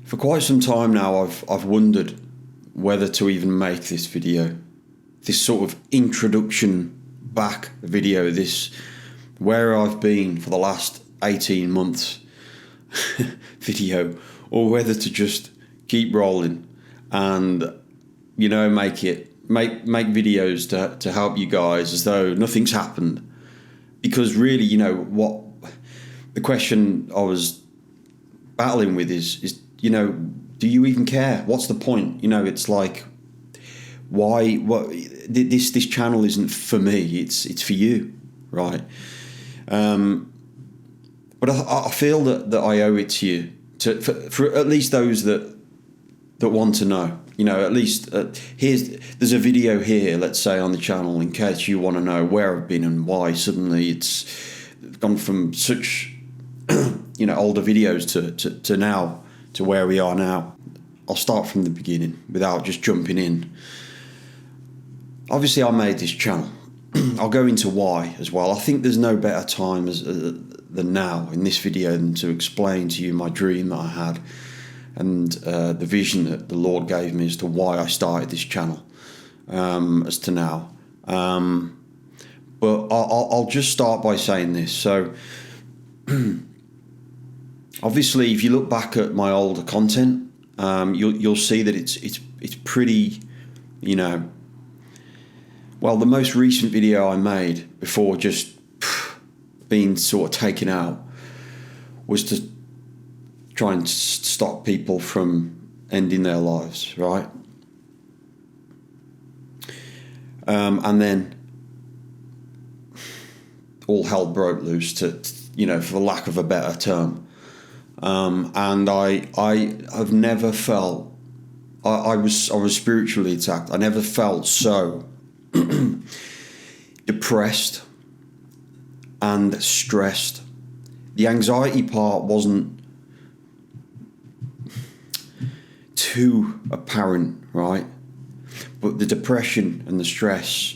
For quite some time now, I've wondered whether to even make this video, this sort of introduction back video, this where I've been for the last 18 months video, or whether to just keep rolling and, you know, make videos to help you guys as though nothing's happened. Because really, you know, what the question I was battling with is, you know, do you even care? What's the point? You know, it's like, why? What? This channel isn't for me. It's for you, right? But I feel that I owe it to you, for at least those that want to know. You know, at least there's a video here, let's say, on the channel, in case you want to know where I've been and why suddenly it's gone from such you know, older videos to now, to where we are now. I'll start from the beginning without just jumping in. Obviously, I made this channel. I'll go into why as well. I think there's no better time than now in this video than to explain to you my dream that I had and the vision that the Lord gave me as to why I started this channel as to now. But I'll just start by saying this. So obviously, if you look back at my older content, you'll see that it's pretty, you know. Well, the most recent video I made before just being sort of taken out was to try and stop people from ending their lives, right? And then all hell broke loose, to, you know, for the lack of a better term. And I have never felt, I was spiritually attacked. I never felt so depressed and stressed. The anxiety part wasn't too apparent, right? But the depression and the stress,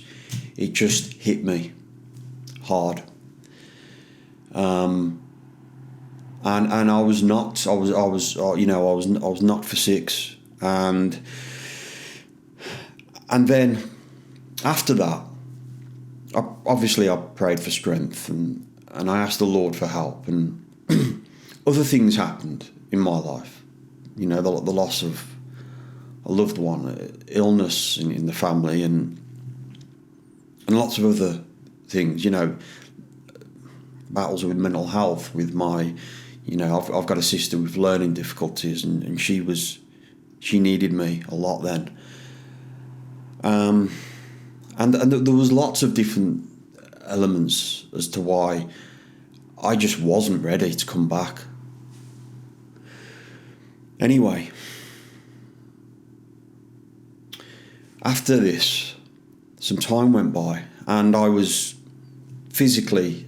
it just hit me hard. And I was knocked. I was knocked for six, and then after that, I prayed for strength, and I asked the Lord for help, and other things happened in my life. You know, the loss of a loved one, illness in the family, and lots of other things. You know, battles with mental health, with my, you know, I've got a sister with learning difficulties, and she needed me a lot then. And there was lots of different elements as to why I just wasn't ready to come back. Anyway, after this, some time went by, and I was physically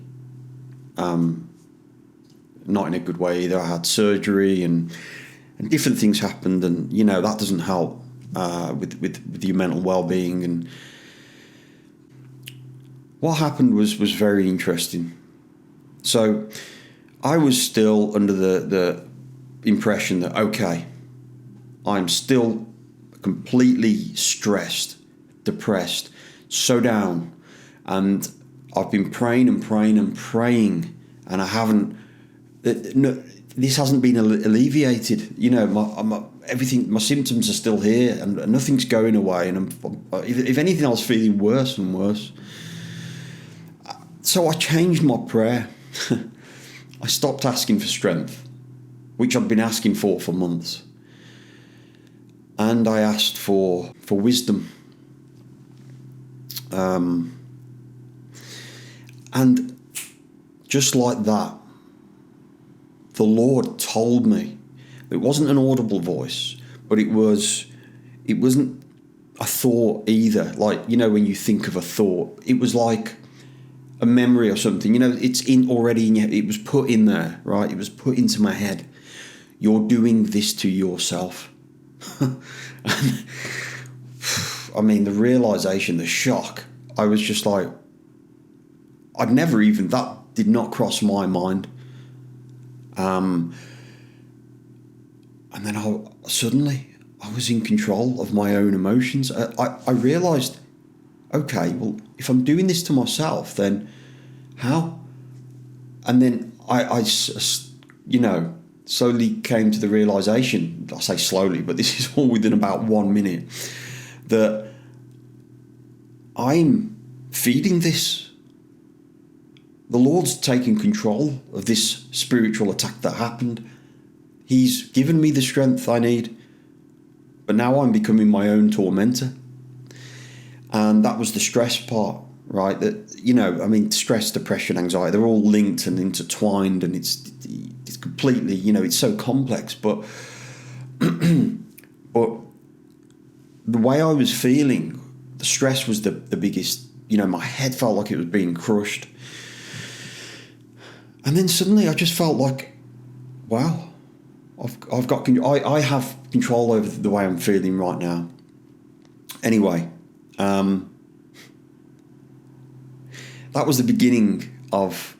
not in a good way either. I had surgery, and different things happened, and, you know, that doesn't help with your mental well-being. And what happened was very interesting. So I was still under the impression that, okay, I'm still completely stressed, depressed, so down, and I've been praying and praying and praying, and I haven't. This hasn't been alleviated. You know, my symptoms are still here, and nothing's going away, and if anything, I was feeling worse and worse. So I changed my prayer. I stopped asking for strength, which I've been asking for months. And I asked for wisdom. And just like that, the Lord told me. It wasn't an audible voice, but it wasn't a thought either. Like, you know, when you think of a thought, it was like a memory or something. You know, it's already in your, it was put in there, right? It was put into my head. You're doing this to yourself. And, I mean, the realization, the shock, I was just like, that did not cross my mind. And And then suddenly I was in control of my own emotions. I realised, okay, well, if I'm doing this to myself, then how? And then I slowly came to the realisation, I say slowly, but this is all within about 1 minute, that I'm feeding this. The Lord's taking control of this spiritual attack that happened. He's given me the strength I need, but now I'm becoming my own tormentor. And that was the stress part, right? That, stress, depression, anxiety, they're all linked and intertwined, and it's completely, it's so complex. But but the way I was feeling, the stress was the biggest. My head felt like it was being crushed. And then suddenly I just felt like, wow, I've got I have control over the way I'm feeling right now. Anyway, that was the beginning of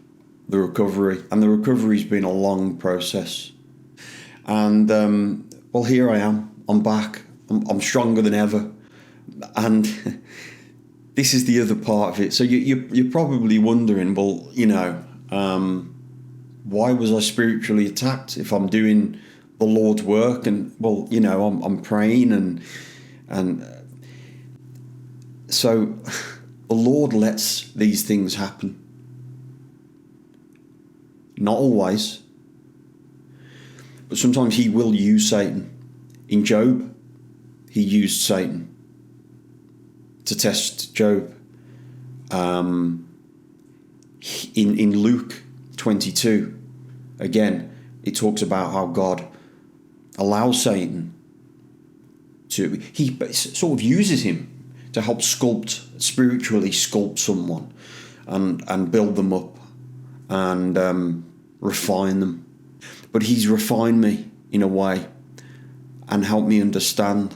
the recovery, and the recovery's been a long process. And here I am. I'm back. I'm stronger than ever, and this is the other part of it. So you're probably wondering, why was I spiritually attacked if I'm doing the Lord's work? And I'm praying and so the Lord lets these things happen. Not always, but sometimes he will use Satan. In Job, he used Satan to test Job. In Luke 22, again, it talks about how God allows Satan he sort of uses him to help spiritually sculpt someone and build them up and refine them. But he's refined me in a way and helped me understand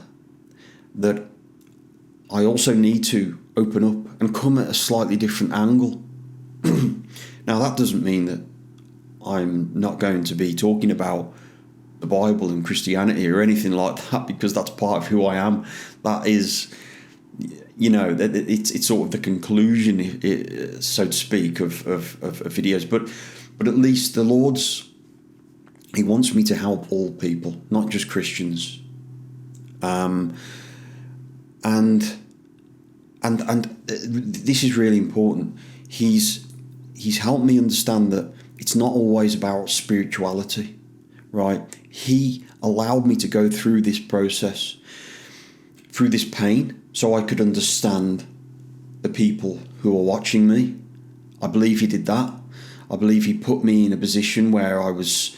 that I also need to open up and come at a slightly different angle. Now, that doesn't mean that I'm not going to be talking about the Bible and Christianity or anything like that, because that's part of who I am. That is, it's sort of the conclusion, so to speak, of videos. But at least the He wants me to help all people, not just Christians. And this is really important. He's helped me understand that it's not always about spirituality, right? He allowed me to go through this process, through this pain, so I could understand the people who are watching me. I believe he did that. I believe he put me in a position where I was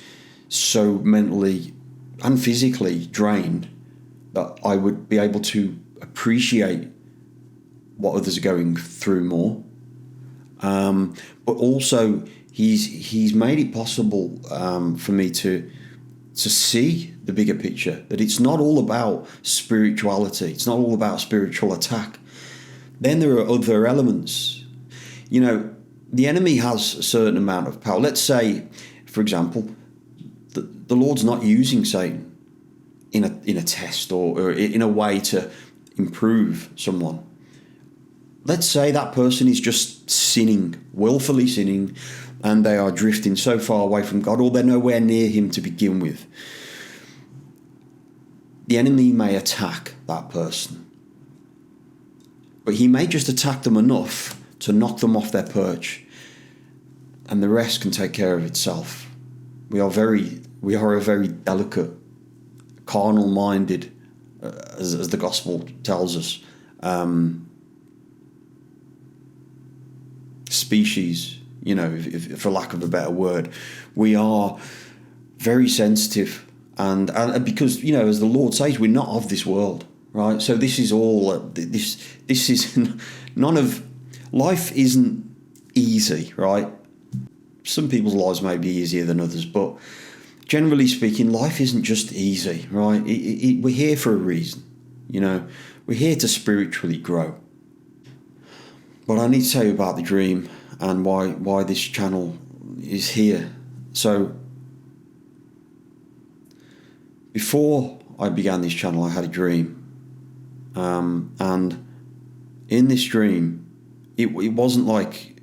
so mentally and physically drained that I would be able to appreciate what others are going through more. But also he's made it possible for me to see the bigger picture, that it's not all about spirituality, it's not all about spiritual attack. Then there are other elements. The enemy has a certain amount of power. Let's say, for example, the Lord's not using Satan in a test or in a way to improve someone. Let's say that person is just sinning, willfully sinning, and they are drifting so far away from God, or they're nowhere near him to begin with. The enemy may attack that person, but he may just attack them enough to knock them off their perch, and the rest can take care of itself. We are a very delicate, carnal-minded, as the gospel tells us, species, if for lack of a better word. We are very sensitive, and because, as the Lord says, we're not of this world, right? So this is all, this is none of, life isn't easy, right? Some people's lives may be easier than others, but generally speaking, life isn't just easy, right? We're here for a reason, we're here to spiritually grow. But I need to tell you about the dream and why this channel is here. So Before I began this channel, I had a dream. And in this dream, it wasn't like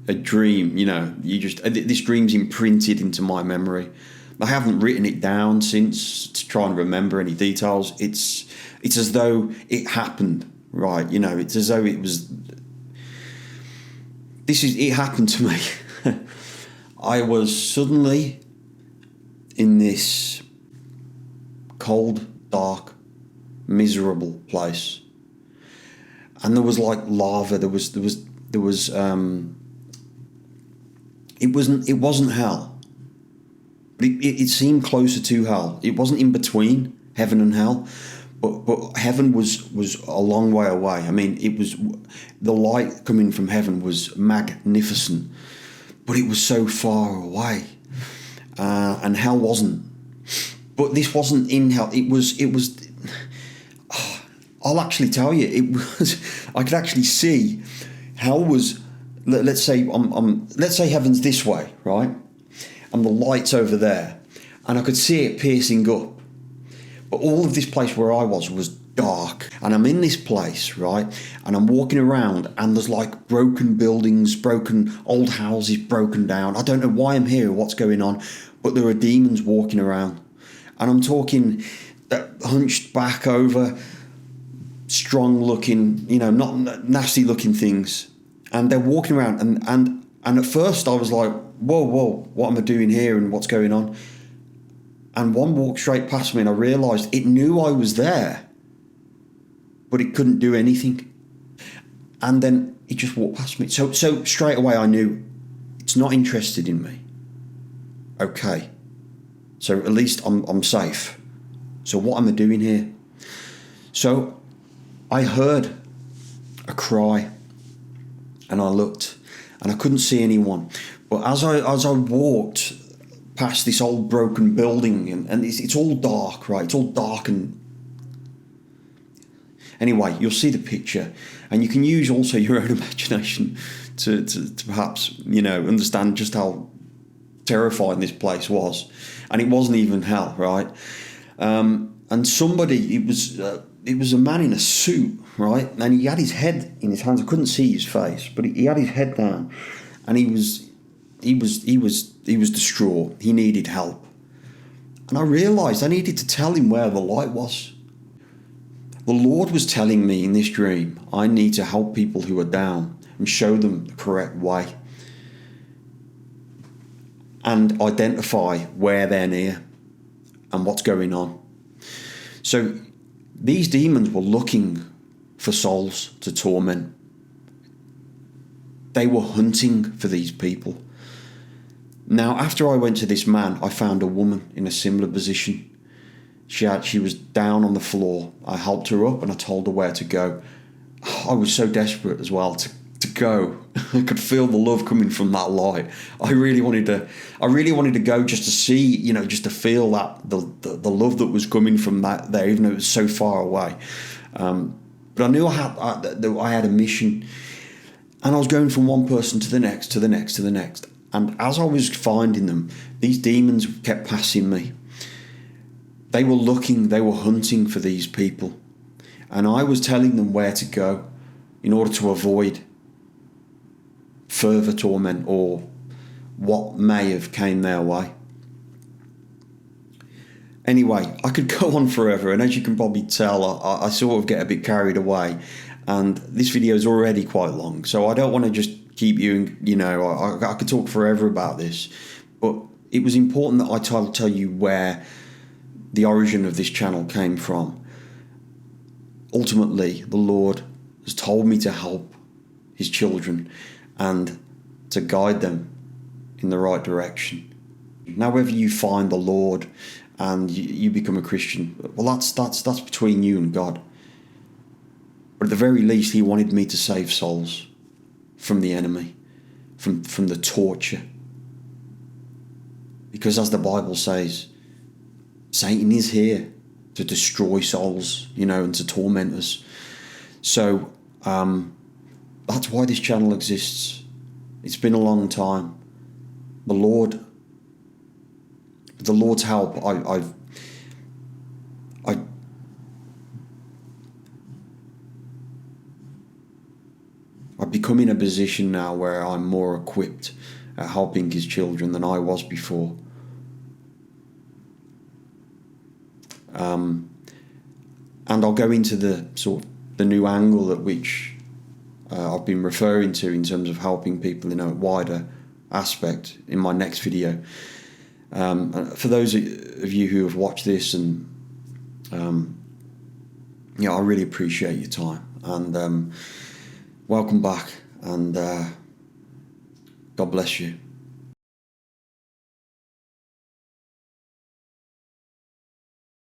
a dream, this dream's imprinted into my memory. I haven't written it down since to try and remember any details. It's as though it happened, right? It's as though it happened to me. I was suddenly in this cold, dark, miserable place, and there was like lava. There was it wasn't hell, but it seemed closer to hell. It wasn't in between heaven and hell, but heaven was a long way away. I mean, it was, the light coming from heaven was magnificent, but it was so far away, and hell wasn't. But this wasn't in hell. It was. I'll actually tell you, it was. I could actually see hell was. Let's say let's say heaven's this way, right? And the light's over there, and I could see it piercing up. But all of this place where I was dark, and I'm in this place, right? And I'm walking around, and there's like broken buildings, broken old houses, broken down. I don't know why I'm here, what's going on, but there are demons walking around. And I'm talking hunched back over, strong looking, not nasty looking things. And they're walking around, and at first I was like, whoa, what am I doing here and what's going on? And one walked straight past me, and I realised it knew I was there, but it couldn't do anything. And then it just walked past me. So straight away I knew it's not interested in me. Okay. So at least I'm safe. So what am I doing here? So I heard a cry, and I looked, and I couldn't see anyone. But as I walked past this old broken building, and it's all dark, right? It's all dark, and anyway, you'll see the picture, and you can use also your own imagination to perhaps understand just how terrifying this place was. And it wasn't even hell, right? And somebody, it was a man in a suit, right? And he had his head in his hands. I couldn't see his face, but he had his head down, and he was distraught. He needed help. And I realised I needed to tell him where the light was. The Lord was telling me in this dream, I need to help people who are down and show them the correct way, and identify where they're near and what's going on. So these demons were looking for souls to torment. They were hunting for these people. Now, after I went to this man, I found a woman in a similar position. She was down on the floor. I helped her up, and I told her where to go. I was so desperate as well to go. I could feel the love coming from that light. I really wanted to go just to see, just to feel that the love that was coming from that there, even though it was so far away. But I knew I had a mission, and I was going from one person to the next, to the next, to the next. And as I was finding them, these demons kept passing me. They were looking, they were hunting for these people, and I was telling them where to go in order to avoid further torment or what may have came their way. Anyway, I could go on forever, and as you can probably tell, I sort of get a bit carried away, and this video is already quite long, so I don't want to just keep you, I could talk forever about this, but it was important that I tell you where the origin of this channel came from. Ultimately, the Lord has told me to help his children and to guide them in the right direction. Now, whether you find the Lord and you become a Christian, well, that's between you and God. But at the very least, he wanted me to save souls from the enemy, from the torture. Because as the Bible says, Satan is here to destroy souls, and to torment us. So that's why this channel exists. It's been a long time. With the Lord's help, I've become in a position now where I'm more equipped at helping his children than I was before. And I'll go into the sort of the new angle at which I've been referring to in terms of helping people in a wider aspect in my next video. For those of you who have watched this, and I really appreciate your time, and welcome back, and God bless you.